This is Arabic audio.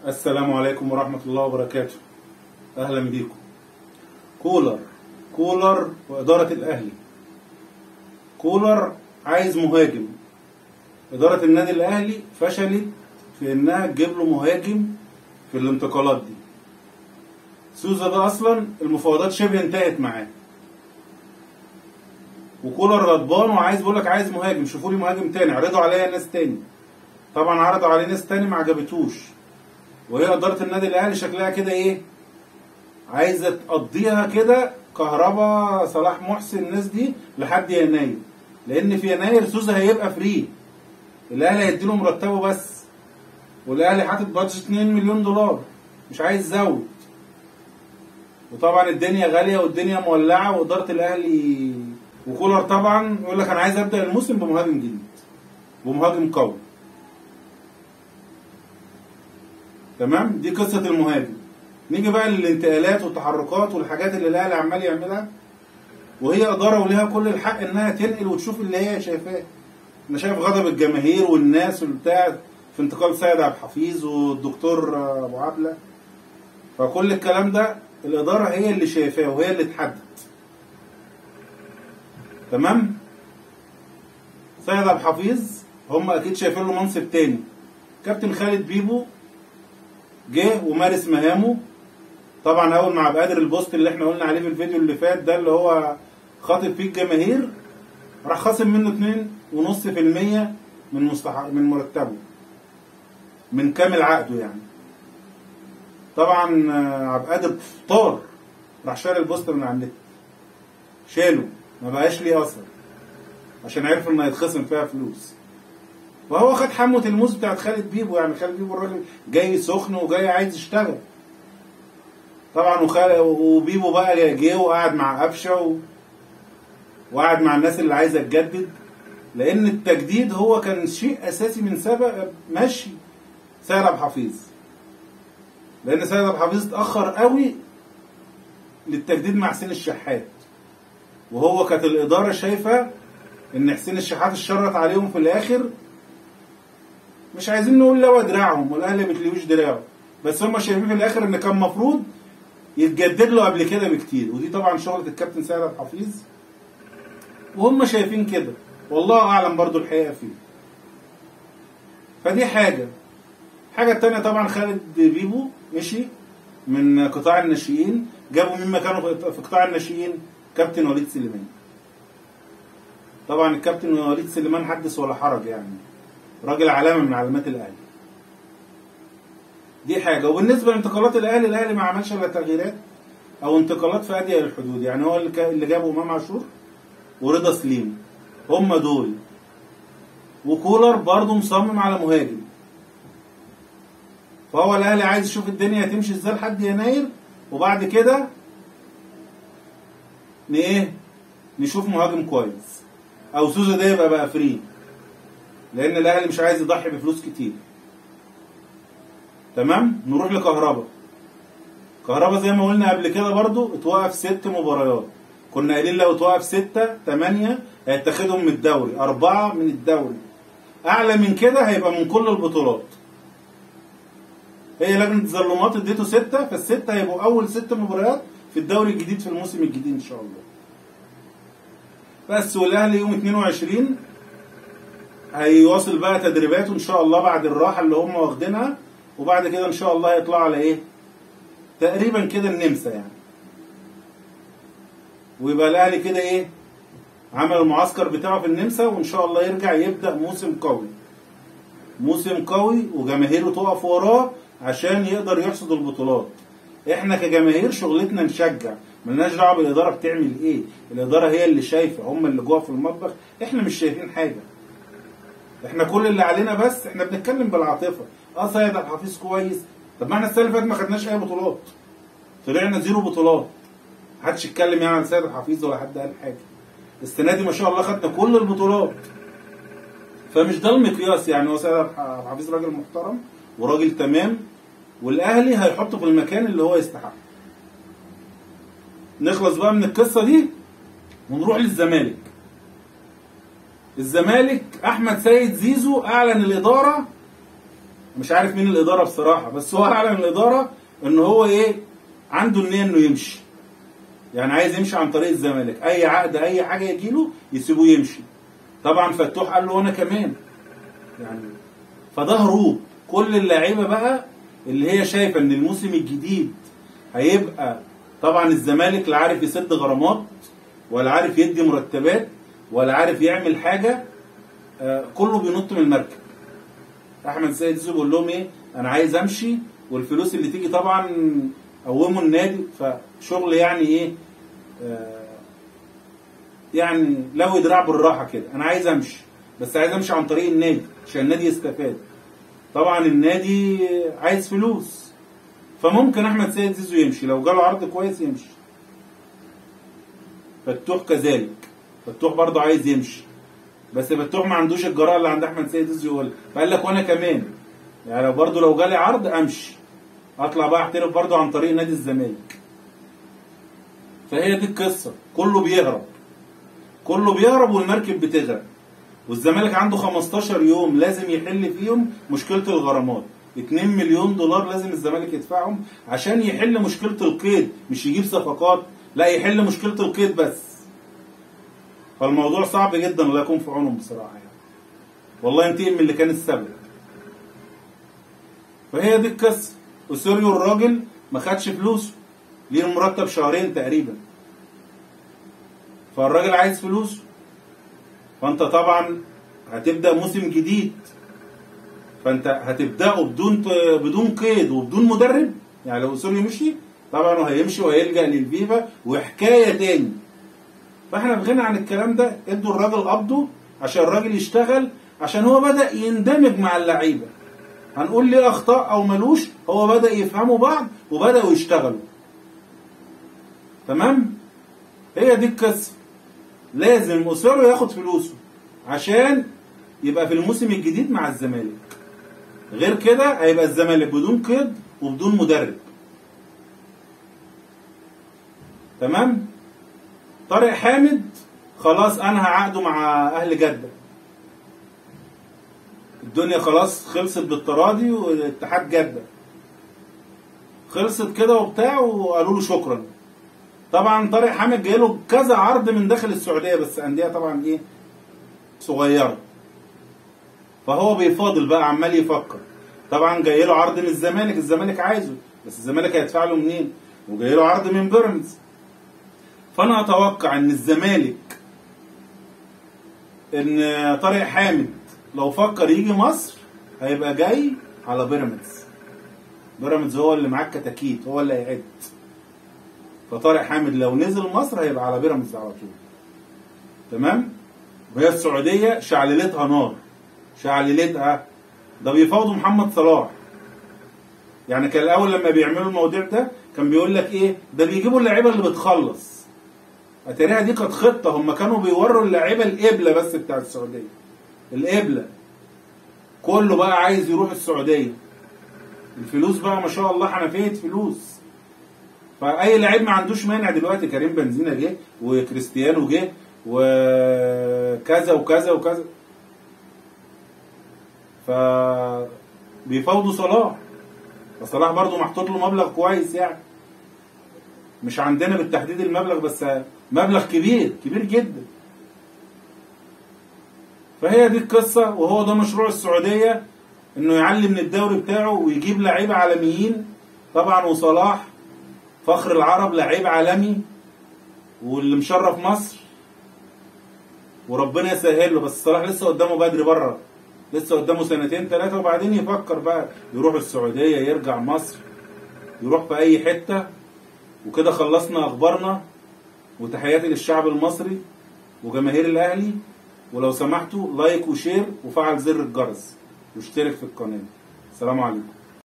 السلام عليكم ورحمة الله وبركاته. أهلا بيكم. كولر وإدارة الأهلي. كولر عايز مهاجم. إدارة النادي الأهلي فشلت في إنها تجيب له مهاجم في الانتقالات دي. سوزا ده أصلا المفاوضات شبه انتهت معاه، وكولر غضبان وعايز بيقولك عايز مهاجم، شوفوا لي مهاجم تاني. عرضوا عليا ناس تاني، طبعا عرضوا عليه ناس تاني ما عجبتوش، وهي إدارة النادي الأهلي شكلها كده إيه، عايزة تقضيها كده كهربا صلاح محسن الناس دي لحد يناير، لأن في يناير سوزا هيبقى فري. الأهلي هيديله مرتبه بس، والأهلي حاطط بادجت 2 مليون دولار، مش عايز يزود. وطبعا الدنيا غالية والدنيا مولعة، وإدارة الأهلي وكولر طبعا يقول لك أنا عايز أبدأ الموسم بمهاجم جديد، بمهاجم قوي. تمام، دي قصة المهاجم. نيجي بقى للانتقالات والتحركات والحاجات اللي الاهلي عمال يعملها، وهي اداره وليها كل الحق انها تنقل وتشوف اللي هي شايفاه. انا شايف غضب الجماهير والناس والبتاع في انتقال سيد عبد الحفيظ والدكتور ابو عبله، فكل الكلام ده الاداره هي اللي شايفاه وهي اللي تحدد. تمام، سيد عبد الحفيظ هم اكيد شايفين له منصب تاني. كابتن خالد بيبو جه ومارس مهامه. طبعا اول مع عبد القادر البوست اللي احنا قلنا عليه في الفيديو اللي فات ده، اللي هو خاطب فيه الجماهير، راح خاصم منه 2.5% من مرتبه، من كامل عقده يعني. طبعا عبد القادر طار، راح شال البوست من على النت، شاله، ما بقاش ليه اثر، عشان عرف انه هيتخصم فيها فلوس. وهو خد حموة الموز بتاعت خالد بيبو، يعني خالد بيبو الراجل جاي سخن وجاي عايز يشتغل طبعا. وبيبو بقى جه وقعد مع قفشه وقعد مع الناس اللي عايزه تجدد، لان التجديد هو كان شيء اساسي من سبق مشي سيد عبد الحفيظ، لان سيد عبد الحفيظ اتاخر قوي للتجديد مع حسين الشحات، وهو كانت الاداره شايفه ان حسين الشحات اتشرط عليهم في الاخر. مش عايزين نقول لو دراعهم، والاهلي ما بتلويش دراعه، بس هم شايفين في الاخر ان كان المفروض يتجدد له قبل كده بكتير. ودي طبعا شغله الكابتن سيد عبد الحفيظ، وهم شايفين كده، والله اعلم برضو الحقيقه فيه. فدي حاجه التانيه طبعا خالد بيبو مشي من قطاع الناشئين، جابوا مين مكانه في قطاع الناشئين؟ كابتن وليد سليمان. طبعا الكابتن وليد سليمان حدث ولا حرج، يعني راجل علامه من علامات الاهلي. دي حاجه. وبالنسبه لانتقالات الاهلي ما عملش الا تغييرات او انتقالات في اضيق الحدود، يعني هو اللي جابوا امام عاشور ورضا سليم، هم دول. وكولر برضه مصمم على مهاجم، فهو الاهلي عايز يشوف الدنيا هتمشي ازاي لحد يناير، وبعد كده نشوف مهاجم كويس، او سوزا ده يبقى بقى فري، لان الاهلي مش عايز يضحي بفلوس كتير. تمام، نروح لكهربا. كهربا زي ما قلنا قبل كده برضو اتوقف 6 مباريات، كنا قايلين لو اتوقف 6 8 هيتاخدهم من الدوري، 4 من الدوري، اعلى من كده هيبقى من كل البطولات. هي لجنه التظلمات اديته 6، فال6 هيبقوا اول 6 مباريات في الدوري الجديد في الموسم الجديد ان شاء الله. بس والاهلي يوم 22 هيواصل بقى تدريباته ان شاء الله بعد الراحه اللي هم واخدينها، وبعد كده ان شاء الله هيطلعوا على ايه؟ تقريبا كده النمسا يعني. ويبقى الاهلي كده ايه؟ عمل المعسكر بتاعه في النمسا، وان شاء الله يرجع يبدا موسم قوي وجماهيره تقف وراه عشان يقدر يحصد البطولات. احنا كجماهير شغلتنا نشجع، ملناش دعوه بالاداره بتعمل ايه، الاداره هي اللي شايفه، هم اللي جوه في المطبخ، احنا مش شايفين حاجه. احنا كل اللي علينا بس احنا بنتكلم بالعاطفه. سيد عبد الحفيظ كويس، طب ما احنا السنه اللي فاتت ما خدناش اي بطولات، طلعنا 0 بطولات، محدش اتكلم يعني عن سيد عبد الحفيظ ولا حد قال حاجه. السنه دي ما شاء الله خدنا كل البطولات، فمش ده المقياس يعني. هو سيد عبد الحفيظ راجل محترم وراجل تمام، والاهلي هيحطه في المكان اللي هو يستحق. نخلص بقى من القصه دي ونروح للزمالك. الزمالك احمد سيد زيزو اعلن الاداره مش عارف مين الاداره بصراحه، بس هو اعلن الاداره ان هو ايه، عنده النيه انه يمشي، يعني عايز يمشي عن طريق الزمالك، اي عقد اي حاجه يجيله يسيبوه يمشي. طبعا فتوح قال له وانا كمان يعني، فده هروب. كل اللعيبه بقى اللي هي شايفه ان الموسم الجديد هيبقى، طبعا الزمالك لا عارف يسد غرامات ولا عارف يدي مرتبات ولا عارف يعمل حاجه، كله بينط من المركب. احمد سيد زيزو بيقول لهم ايه، انا عايز امشي، والفلوس اللي تيجي طبعا قوموا النادي، فشغل يعني ايه، يعني لو دراع بالراحه كده، انا عايز امشي بس عايز امشي عن طريق النادي عشان النادي يستفاد. طبعا النادي عايز فلوس، فممكن احمد سيد زيزو يمشي لو جاله عرض كويس يمشي. فتوح كذلك، فتوح برضه عايز يمشي، بس فتوح ما عندوش الجراءه اللي عند احمد سيد زيزو يقول، فقال لك وانا كمان يعني برضه لو جالي عرض امشي، اطلع بقى احترف برضه عن طريق نادي الزمالك. فهي دي القصه، كله بيهرب، كله بيهرب والمركب بتغرق. والزمالك عنده 15 يوم لازم يحل فيهم مشكله الغرامات، 2 مليون دولار لازم الزمالك يدفعهم عشان يحل مشكله القيد، مش يجيب صفقات، لا يحل مشكله القيد بس. فالموضوع صعب جدا، الله يكون في عونهم بصراحه يعني. والله ينتقم من اللي كان السبب. فهي دي القصه. وسوريو الراجل ما خدش فلوسه، ليه المرتب شهرين تقريبا، فالراجل عايز فلوسه. فانت طبعا هتبدا موسم جديد، فانت هتبداه بدون قيد وبدون مدرب. يعني لو سوريو مشي طبعا هيمشي وهيلجأ للفيفا وحكايه تاني. فاحنا بغنى عن الكلام ده، ادوا الراجل قبضه عشان الراجل يشتغل، عشان هو بدأ يندمج مع اللعيبه. هنقول ليه اخطاء او ملوش، هو بدأ يفهموا بعض وبدأوا يشتغلوا. تمام؟ هي دي القصه. لازم اوسوريو ياخد فلوسه عشان يبقى في الموسم الجديد مع الزمالك. غير كده هيبقى الزمالك بدون قيد وبدون مدرب. تمام؟ طارق حامد خلاص انهى عقده مع اهل جده. الدنيا خلاص خلصت بالتراضي، واتحاد جده خلصت كده وبتاع، وقالوا له شكرا. طبعا طارق حامد جاي له كذا عرض من داخل السعوديه، بس انديه طبعا ايه صغيره، فهو بيفاضل بقى عمال يفكر. طبعا جاي له عرض من الزمالك، الزمالك عايزه، بس الزمالك هيدفع له منين؟ وجاي له عرض من بيراميدز. فانا اتوقع ان الزمالك، ان طارق حامد لو فكر يجي مصر هيبقى جاي على بيراميدز. بيراميدز هو اللي معاه الكتاكيت، هو اللي هيعد. فطارق حامد لو نزل مصر هيبقى على بيراميدز على طول. تمام؟ وهي السعوديه شعللتها نار، شعللتها. ده بيفاوضوا محمد صلاح. يعني كان الاول لما بيعملوا المواضيع ده كان بيقول لك ايه، ده بيجيبوا اللعيبه اللي بتخلص. اتاريها دي كانت خطه، هم كانوا بيوروا اللعيبه القبله بس بتاع السعوديه. القبله كله بقى عايز يروح السعوديه. الفلوس بقى ما شاء الله حنفيه فلوس. فاي لعيب ما عندوش مانع دلوقتي، كريم بنزيما جه وكريستيانو جه وكذا وكذا وكذا، ف بيفاوضوا صلاح. فصلاح برضو محطوط له مبلغ كويس، يعني مش عندنا بالتحديد المبلغ، بس مبلغ كبير كبير جدا. فهي دي القصه، وهو ده مشروع السعوديه، انه يعلي من الدوري بتاعه ويجيب لعيبه عالميين. طبعا وصلاح فخر العرب، لعيب عالمي واللي مشرف مصر، وربنا يسهل له. بس صلاح لسه قدامه بدري بره، لسه قدامه 2 3 سنين، وبعدين يفكر بقى يروح السعوديه، يرجع مصر، يروح في اي حته. وكده خلصنا اخبارنا، وتحياتي للشعب المصري وجماهير الاهلي. ولو سمحتوا لايك وشير وفعل زر الجرس واشترك في القناه. السلام عليكم.